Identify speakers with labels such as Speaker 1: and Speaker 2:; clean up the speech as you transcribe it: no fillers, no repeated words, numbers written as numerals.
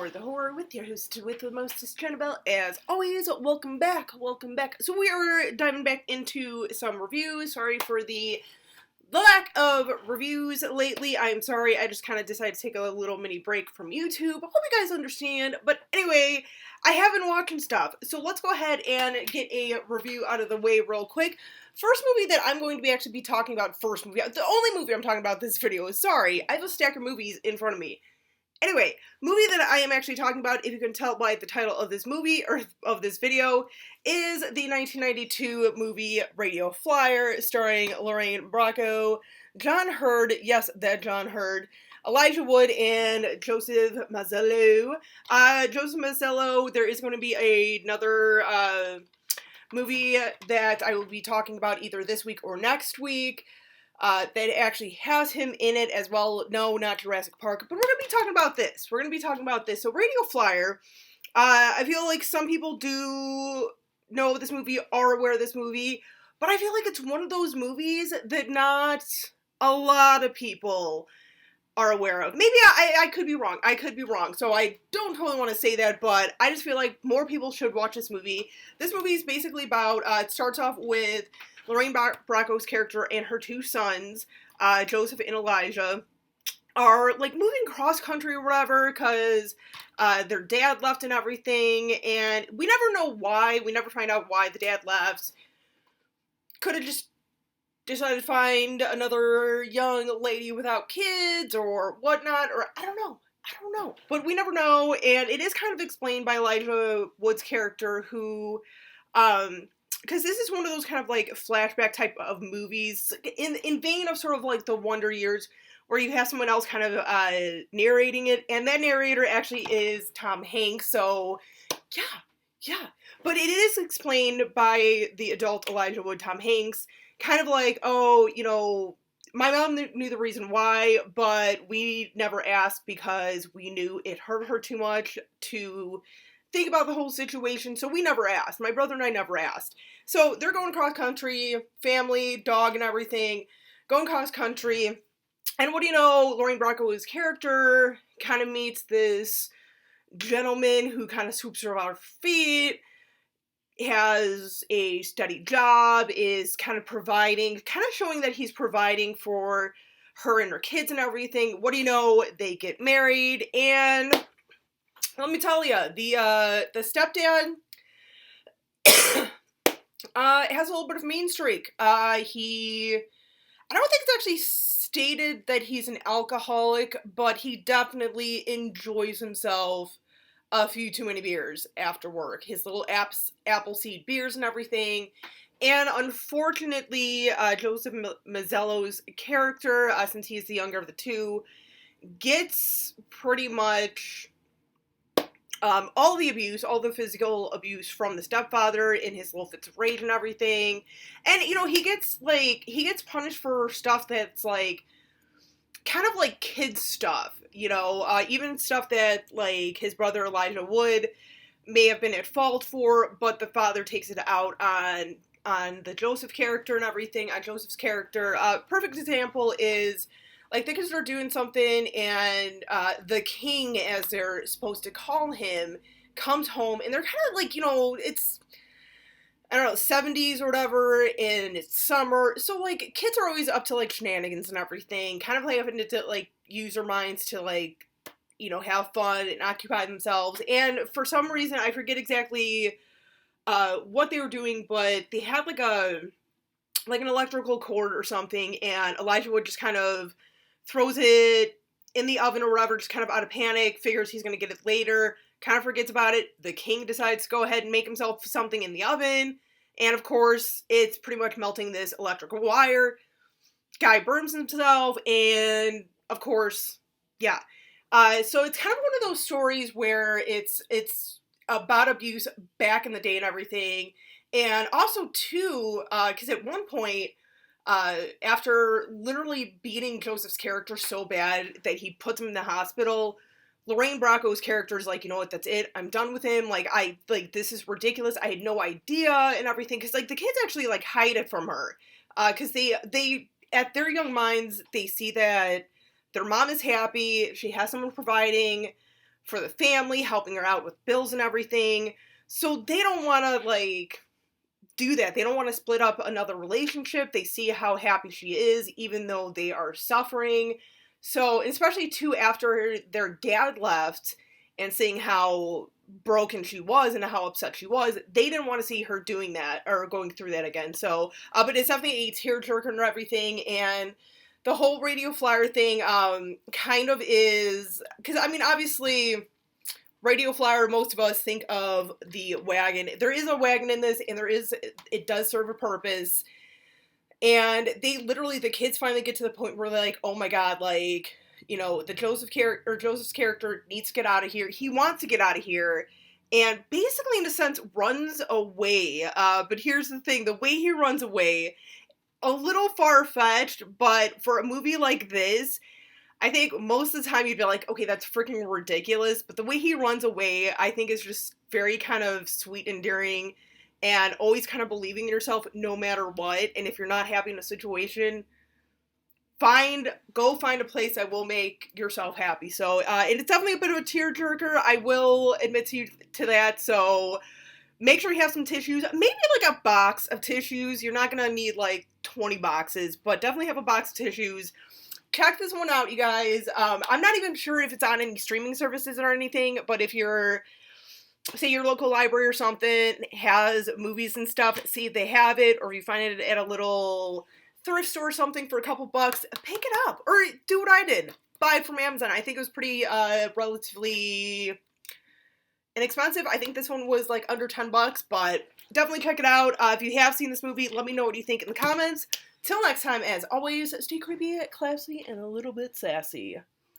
Speaker 1: for the horror with your host with the mostest Annabelle. As always, welcome back. So we are diving back into some reviews. Sorry for the lack of reviews lately. I'm sorry, I just kind of decided to take a little mini break from YouTube. I hope you guys understand. But anyway, I have been watching stuff, so let's go ahead and get a review out of the way real quick. First movie that I'm going to be actually talking about, the only movie I'm talking about this video is, sorry, I have a stack of movies in front of me. Anyway, movie that I am actually talking about, if you can tell by the title of this movie, or of this video, is the 1992 movie Radio Flyer, starring Lorraine Bracco, John Heard, yes, that John Heard, Elijah Wood, and Joseph Mazzello. Joseph Mazzello, there is going to be another movie that I will be talking about either this week or next week. That actually has him in it as well. No, not Jurassic Park, but we're going to be talking about this. So Radio Flyer, I feel like some people do know this movie, are aware of this movie, but I feel like it's one of those movies that not a lot of people are aware of. Maybe I could be wrong, so I don't totally want to say that, but I just feel like more people should watch this movie. This movie is basically about, it starts off with Lorraine Bracco's character and her two sons, Joseph and Elijah, are, like, moving cross-country or whatever, because their dad left and everything, and we never know why. We never find out why the dad left. Could have just decided to find another young lady without kids, or whatnot, or I don't know. But we never know, and it is kind of explained by Elijah Wood's character, who, because this is one of those kind of, like, flashback type of movies, in vein of sort of, like, the Wonder Years, where you have someone else kind of, narrating it, and that narrator actually is Tom Hanks, so, yeah. But it is explained by the adult Elijah Wood, Tom Hanks, kind of like, oh, you know, my mom knew the reason why, but we never asked because we knew it hurt her too much to think about the whole situation, so we never asked. My brother and I never asked. So they're going cross country, family, dog and everything, going cross country, and what do you know, Lorraine Bracco's character kind of meets this gentleman who kind of swoops her off her feet, has a steady job, is kind of showing that he's providing for her and her kids and everything. What do you know, they get married, and let me tell you, the stepdad has a little bit of a mean streak. I don't think it's actually stated that he's an alcoholic, but he definitely enjoys himself a few too many beers after work. His little Appleseed beers and everything. And unfortunately, Joseph Mazzello's character, since he's the younger of the two, gets pretty much all the abuse, all the physical abuse from the stepfather in his little fits of rage and everything. And, you know, he gets punished for stuff that's, like, kind of like kids stuff, you know, even stuff that, like, his brother Elijah Wood may have been at fault for, but the father takes it out on the Joseph character and everything, on Joseph's character. Perfect example is, like, the kids are doing something, and the king, as they're supposed to call him, comes home, and they're kind of like, you know, it's, I don't know, 70s or whatever, and it's summer, so, like, kids are always up to, like, shenanigans and everything, kind of, like, having to, like, use their minds to, like, you know, have fun and occupy themselves, and for some reason, I forget exactly what they were doing, but they had, like, an electrical cord or something, and Elijah Wood just kind of throws it in the oven or whatever, just kind of out of panic, figures he's going to get it later, kind of forgets about it. The king decides to go ahead and make himself something in the oven, and of course, it's pretty much melting this electrical wire. Guy burns himself, and of course, yeah. So it's kind of one of those stories where it's about abuse back in the day and everything, and also, too, because at one point, after literally beating Joseph's character so bad that he puts him in the hospital, Lorraine Bracco's character is like, you know what, that's it, I'm done with him, like, this is ridiculous, I had no idea, and everything, because, like, the kids actually, like, hide it from her, because they, at their young minds, they see that their mom is happy, she has someone providing, for the family, helping her out with bills and everything. So they don't want to, like, do that. They don't want to split up another relationship. They see how happy she is, even though they are suffering. So, especially too, after their dad left and seeing how broken she was and how upset she was, they didn't want to see her doing that or going through that again. So, but it's definitely a tearjerker and everything. And the whole radio flyer thing, kind of is, because I mean, obviously, radio flyer, most of us think of the wagon. There is a wagon in this, and it does serve a purpose. And they literally, the kids finally get to the point where they're like, oh my god, like, you know, Joseph's character needs to get out of here. He wants to get out of here. And basically, in a sense, runs away. But here's the thing, the way he runs away, a little far-fetched, but for a movie like this, I think most of the time you'd be like, okay, that's freaking ridiculous. But the way he runs away, I think is just very kind of sweet, endearing, and always kind of believing in yourself no matter what. And if you're not happy in a situation, go find a place that will make yourself happy. So, and it's definitely a bit of a tearjerker. I will admit to that. So make sure you have some tissues, maybe like a box of tissues. You're not going to need like 20 boxes, but definitely have a box of tissues. Check this one out, you guys. I'm not even sure if it's on any streaming services or anything, but if you're, say your local library or something has movies and stuff, see if they have it, or if you find it at a little thrift store or something for a couple bucks, pick it up, or do what I did. Buy it from Amazon. I think it was pretty, relatively inexpensive. I think this one was like under 10 bucks, but definitely check it out. If you have seen this movie, let me know what you think in the comments. Till next time, as always, stay creepy, classy, and a little bit sassy.